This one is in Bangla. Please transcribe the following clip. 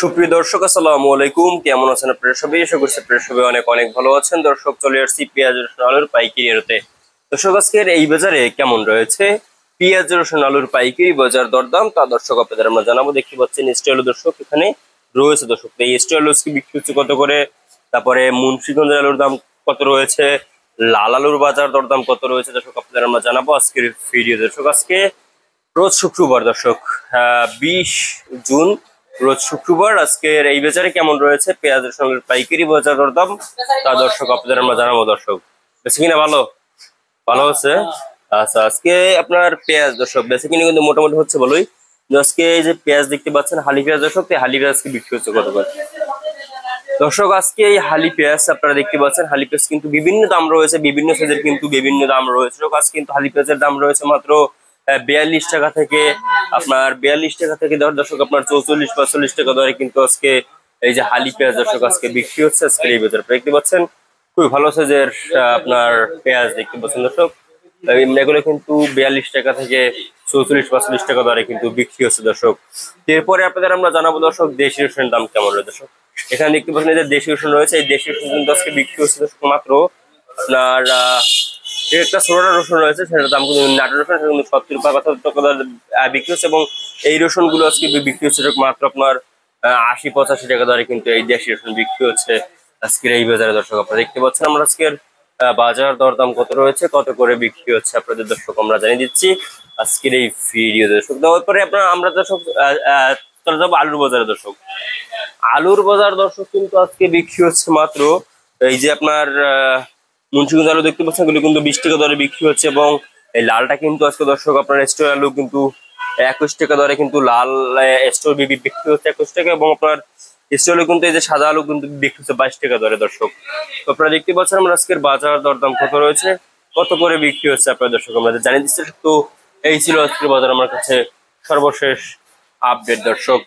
সুপ্রিয় দর্শক আসসালামু আলাইকুম, কেমন আছেন আপনারা সবাই? আশা করছি আপনারা সবাই অনেক অনেক ভালো আছেন। দর্শক, চলে আসছি পেঁয়াজ রসুন আলুর পাইকারি রেটে। দর্শক, আজকের এই বাজারে কেমন রয়েছে পেঁয়াজ রসুন আলুর পাইকারি বাজার দরদাম তা দর্শক আপনাদের আমরা জানাবো। দেখতে পাচ্ছেন স্টল দর্শক এখানে রয়েছে। দর্শক, এই স্টল বিক্রি হচ্ছে কত করে, তারপরে মুন্সিগঞ্জের আলুর দাম কত রয়েছে, লাল আলুর বাজার দরদাম কত রয়েছে দর্শক আপনাদের আমরা জানাবো আজকের ভিডিও। দর্শক, আজকে রোজ শুক্রবার দর্শক, 20 জুন রোজ শুক্রবার। আজকের এই বাজারে কেমন রয়েছে পেঁয়াজ রসুনের পাইকারি বাজার দরদাম তা দর্শক আপনাদের আমরা জানাবো। দর্শক, বেশি কিনা ভালো ভালো হচ্ছে। আচ্ছা, আজকে আপনার পেঁয়াজ দর্শক বেশি কিনে কিন্তু মোটামুটি হচ্ছে ভালোই। আজকে এই যে পেঁয়াজ দেখতে পাচ্ছেন হালি পেঁয়াজ দর্শক, হালি পেঁয়াজ আজকে বিক্রি হচ্ছে কত করে দর্শক? আজকে এই হালি পেঁয়াজ আপনারা দেখতে পাচ্ছেন, হালি পেঁয়াজ কিন্তু বিভিন্ন দাম রয়েছে, বিভিন্ন সাইজের কিন্তু বিভিন্ন দাম রয়েছে। আজ কিন্তু হালি পেঁয়াজের দাম রয়েছে মাত্র 42 টাকা থেকে আপনার 42 টাকা থেকে দর্শক আপনার 44-45 টাকা দরে কিন্তু আজকে এই যে হালি পেঁয়াজ দর্শক আজকে বিক্রি হচ্ছে। আজকে এই বাজার দেখতে পাচ্ছেন খুবই ভালো সাইজের আপনার পেঁয়াজ দেখতে পাচ্ছেন দর্শক। এগুলো কিন্তু 42 টাকা থেকে 44-45 টাকা দরে কিন্তু বিক্রি হচ্ছে দর্শক। এরপরে আপনাদের আমরা জানাবো দর্শক দেশি রসুনের দাম কেমন রয়েছে দর্শক। এখানে দেখতে পাচ্ছেন যে দেশি রসুন রয়েছে, এই দেশি রসুন কিন্তু আজকে বিক্রি হচ্ছে দর্শক মাত্র আপনার একটা ছোট রসুন রয়েছে, সেটার দাম কিন্তু নাটোর রসুন, সেটা কিন্তু 70-75 টাকা বিক্রি হচ্ছে। এবং এই রসুন গুলো আজকে বিক্রি হচ্ছে মাত্র আপনার 80-85 টাকা দরে কিন্তু এই দেশি রসুন বিক্রি হচ্ছে আজকের এই বাজারে দর্শক। আপনারা দেখতে পাচ্ছেন আমরা আজকের বাজার দরদাম কত রয়েছে, কত করে বিক্রি হচ্ছে আপনাদের দর্শক আমরা জানিয়ে দিচ্ছি আজকের এই ভিডিও দর্শক। তারপরে আমরা দর্শক চলে যাবো আলুর বাজারে দর্শক। আলুর বাজার দর্শক কিন্তু আজকে বিক্রি হচ্ছে মাত্র এই যে আপনার মুন্সিগঞ্জ আলু দেখতে পাচ্ছেন, এগুলো কিন্তু 20 টাকা দরে বিক্রি হচ্ছে। এবং এই লালটা কিন্তু আজকে দর্শক আপনার স্টোর আলু কিন্তু 21 টাকা দরে কিন্তু লাল স্টোর বিক্রি হচ্ছে 21 টাকা। এবং আপনার স্টোর আলু কিন্তু এই যে সাদা আলু কিন্তু বিক্রি হচ্ছে 22 টাকা দরে দর্শক। তো আপনারা দেখতে পাচ্ছেন আমরা আজকের বাজার দরদাম কত রয়েছে, কত করে বিক্রি হচ্ছে আপনার দর্শক আমরা জানিয়ে দিচ্ছি। তো এই ছিল আজকের বাজার আমার কাছে সর্বশেষ আপডেট দর্শক।